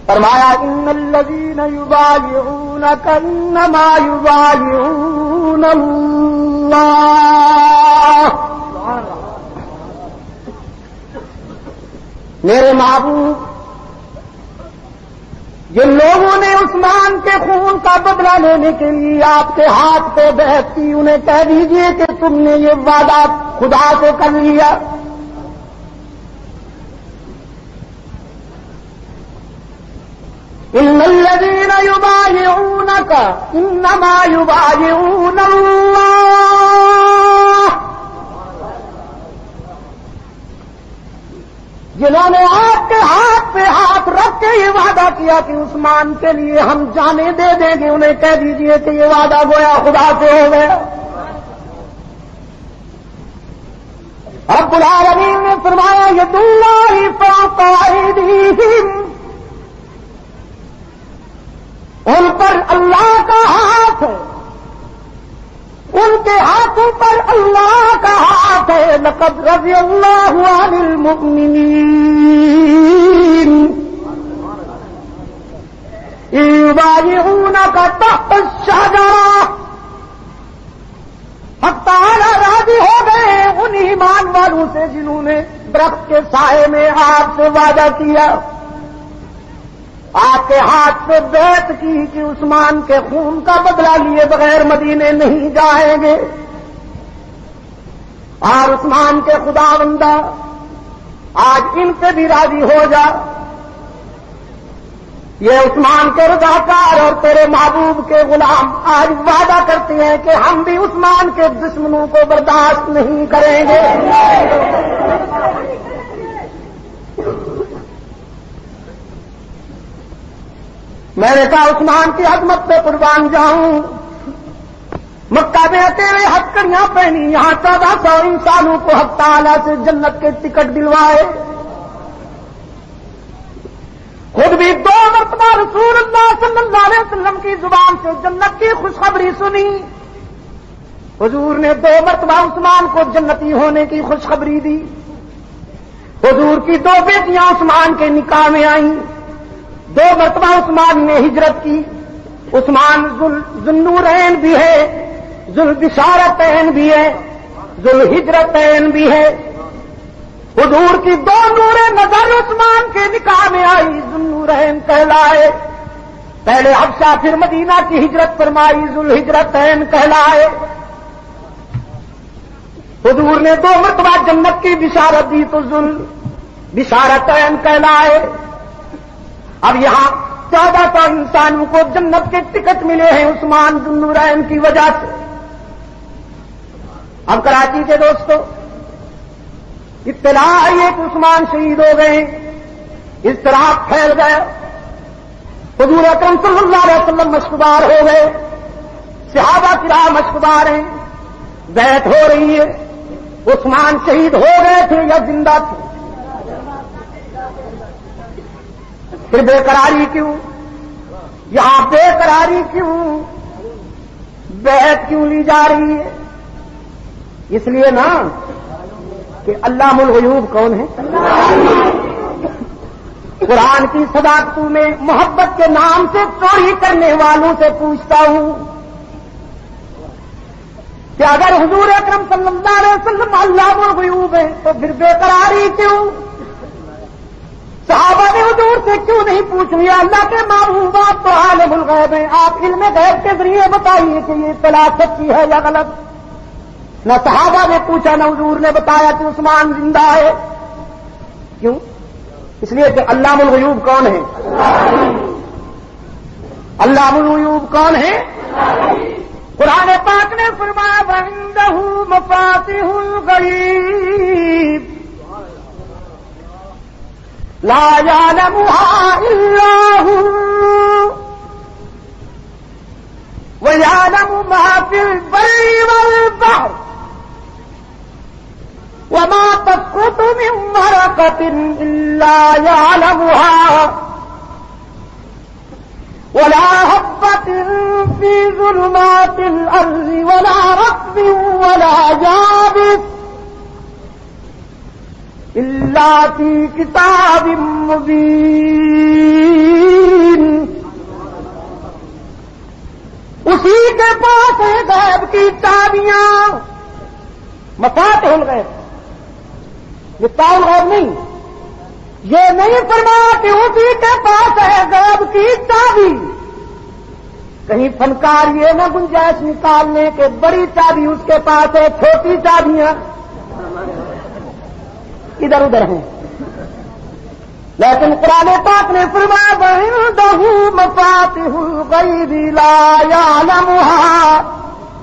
فرمایا ان الذین یبایعونک انما یبایعون اللہ. میرے محبوب، جن لوگوں نے عثمان کے خون کا بدلہ لینے کے لیے آپ کے ہاتھ پہ بیعت کی، انہیں کہہ دیجئے کہ تم نے یہ وعدہ خدا سے کر لیا. ان الذین یبایعونک انما یبایعون اللہ. جنہوں نے آپ کے ہاتھ پہ ہاتھ رکھ کے یہ وعدہ کیا کہ عثمان کے لیے ہم جانیں دے دیں گے، انہیں کہہ دیجئے کہ یہ وعدہ گویا خدا سے ہو گیا. رب العالمین نے فرمایا ید اللہ فوق ایدیہم، ان پر اللہ کا ہاتھ ہے، ان کے ہاتھوں پر اللہ کا ہاتھ ہے. لقد رضی اللہ عن المؤمنین یبایعونک تحت الشجرہ. حق تعالی راضی ہو گئے ان ایمان والوں سے جنہوں نے درخت کے سائے میں آپ سے وعدہ کیا، آپ کے ہاتھ سے بیعت کی کہ عثمان کے خون کا بدلہ لیے بغیر مدینے نہیں جائیں گے. اور عثمان کے خدا بندہ آج ان سے بھی راضی ہو جا. یہ عثمان کے رضاکار اور تیرے محبوب کے غلام آج وعدہ کرتے ہیں کہ ہم بھی عثمان کے دشمنوں کو برداشت نہیں کریں گے. میں نے کہا عثمان کی عظمت پہ قربان جاؤں. مکہ میں اکیلے ہتھکڑیاں پہنی، یہاں 1400 انسانوں کو حق تعالی سے جنت کے ٹکٹ دلوائے. خود بھی 2 مرتبہ رسول اللہ صلی اللہ علیہ وسلم کی زبان سے جنت کی خوشخبری سنی. حضور نے 2 مرتبہ عثمان کو جنتی ہونے کی خوشخبری دی. حضور کی 2 بیٹیاں عثمان کے نکاح میں آئیں. 2 مرتبہ عثمان نے ہجرت کی. عثمان ذوالنورین بھی ہے، ذوالبشارتین بھی ہے، ذوالہجرتین بھی ہے. حضور کی 2 نور نظر عثمان کے نکاح میں آئی، ذوالنورین کہلائے. پہلے حبشہ پھر مدینہ کی ہجرت فرمائی، ذوالہجرتین کہلائے. حضور نے 2 مرتبہ جنت کی بشارت دی تو ذوالبشارتین کہلائے. اب یہاں 1400 انسانوں کو جنت کے ٹکٹ ملے ہیں عثمان ذوالنورین کی وجہ سے. اب کراچی کے دوستوں اطلاع آئی ہے کہ عثمان شہید ہو گئے، اضطراب پھیل گیا. حضور اکرم صلی اللہ علیہ وسلم مشکبار ہو گئے، صحابہ کرام مشکبار ہیں، بیعت ہو رہی ہے. عثمان شہید ہو گئے تھے یا زندہ تھے؟ پھر بے قراری کیوں؟ یہاں بے قراری کیوں؟ بیعت کیوں لی جا رہی ہے؟ اس لیے نا کہ علام الغیوب کون ہے؟ قرآن کی صداقتوں میں محبت کے نام سے چوری کرنے والوں سے پوچھتا ہوں کہ اگر حضور اکرم صلی اللہ علیہ وسلم علام الغیوب ہے تو پھر بے قراری کیوں؟ صحابہ نے حضور سے کیوں نہیں پوچھ لیا اللہ کے محبوبات تو عالم الغیب ہیں، آپ علم غیب کے ذریعے بتائیے کہ یہ اطلاع سچی ہے یا غلط. نہ صحابہ نے پوچھا نہ حضور نے بتایا کہ عثمان زندہ ہے. کیوں؟ اس لیے کہ علام الغیوب کون ہے؟ علام الغیوب کون ہے؟ قرآن پاک نے فرمایا وَعِندَهُ مَفَاتِحُ الْغَیْبِ لا يعلمها إلا هو ويعلم ما في البر والبحر وما تسقط من ورقة إلا يعلمها ولا حبة في ظلمات الأرض ولا رطب ولا يابس إلا في كتاب مبين. پاس ہے غیب کی چابیاں، مفاتیح الغیب، مفتاح الغیب نہیں، یہ نہیں فرمایا کہ اسی کے پاس ہے غیب کی چابی. کہیں فنکار یہ نہ گنجائش نکالنے کہ بڑی چابی اس کے پاس ہے، چھوٹی چابیاں ادھر ادھر ہیں. لیکن قرآن پاک نے فرمایا وَعِندَهُ مَفَاتِحُ الْغَيْبِ لَا يَعْلَمُهَا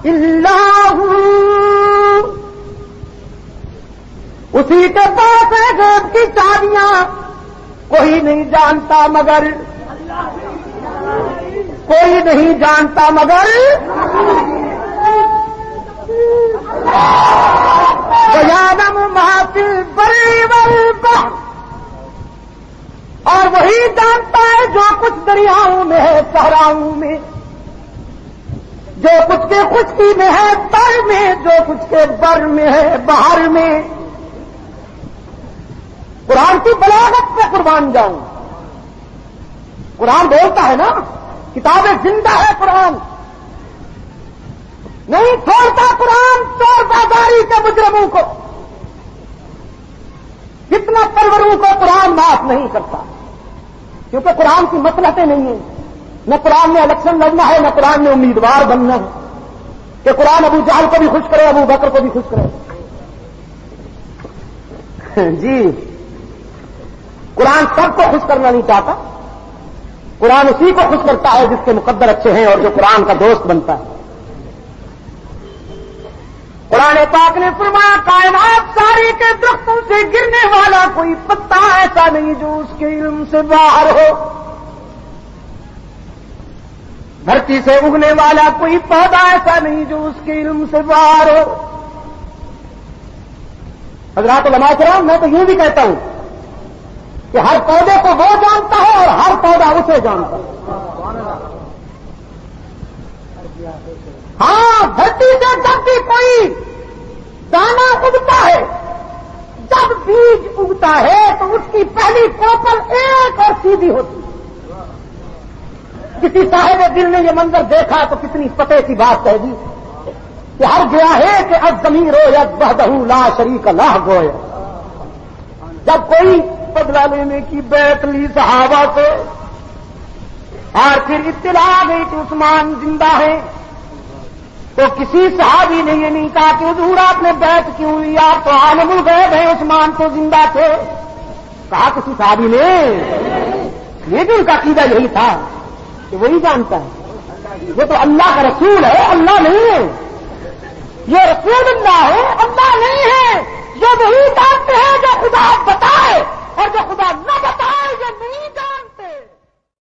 إِلَّا هُوَ، اسی کے پاس ہے غیب کی چابیاں، کوئی نہیں جانتا مگر کوئی نہیں جانتا مگر وَيَعْلَمُ مَا فِي الْبَرِّ وَالْبَحْرِ، اور وہی جانتا ہے جو کچھ دریاؤں میں ہے، صحراؤں میں، جو کچھ کے خشکی میں ہے تر میں، جو کچھ کے بر میں ہے بہر میں. قرآن کی بلاغت پہ قربان جاؤں. قرآن بولتا ہے نا، کتاب زندہ ہے قرآن، نہیں چھوڑتا قرآن چور بازاری کے مجرموں کو، کتنا پروروں کو قرآن معاف نہیں کرتا، کیونکہ قرآن کی مصلحتیں نہیں ہیں. نہ قرآن میں الیکشن لڑنا ہے، نہ قرآن میں امیدوار بننا ہے کہ قرآن ابو جہل کو بھی خوش کرے، ابو بکر کو بھی خوش کرے. جی قرآن سب کو خوش کرنا نہیں چاہتا، قرآن اسی کو خوش کرتا ہے جس کے مقدر اچھے ہیں اور جو قرآن کا دوست بنتا ہے. قرآن پاک نے فرمایا کائنات ساری کے درختوں سے گرنے والا کوئی پتا ایسا نہیں جو اس کے علم سے باہر ہو، دھرتی سے اگنے والا کوئی پودا ایسا نہیں جو اس کے علم سے باہر ہو. حضرات علماء کرام، میں تو یوں بھی کہتا ہوں کہ ہر پودے کو وہ جانتا ہے اور ہر پودا اسے جانتا ہے. ہاں، دھرتی سے جب بھی کوئی دانا اگتا ہے، جب بیج اگتا ہے تو اس کی پہلی کوپل ایک اور سیدھی ہوتی ہے. کسی صاحب دل نے یہ منظر دیکھا تو کتنی فتح کی بات کہہ دی کہ ہر گیا ہے کہ الضمیر یا وحدہ لا شریک لہ گویا. جب کوئی بدلہ لینے کی بیعت لی صحابہ سے اور پھر اطلاع آ گئی کہ عثمان زندہ ہے، تو کسی صحابی نے یہ نہیں کہا کہ حضور آپ نے بیعت کیوں لی، آپ تو عالم الغیب ہیں، عثمان تو زندہ تھے. کہا کسی صحابی نے، یہ بھی ان کا عقیدہ یہی تھا کہ وہی جانتا ہے. وہ تو اللہ کا رسول ہے، اللہ نہیں ہے. یہ رسول اللہ ہے، اللہ نہیں ہے. جو وہی جانتے ہیں جو خدا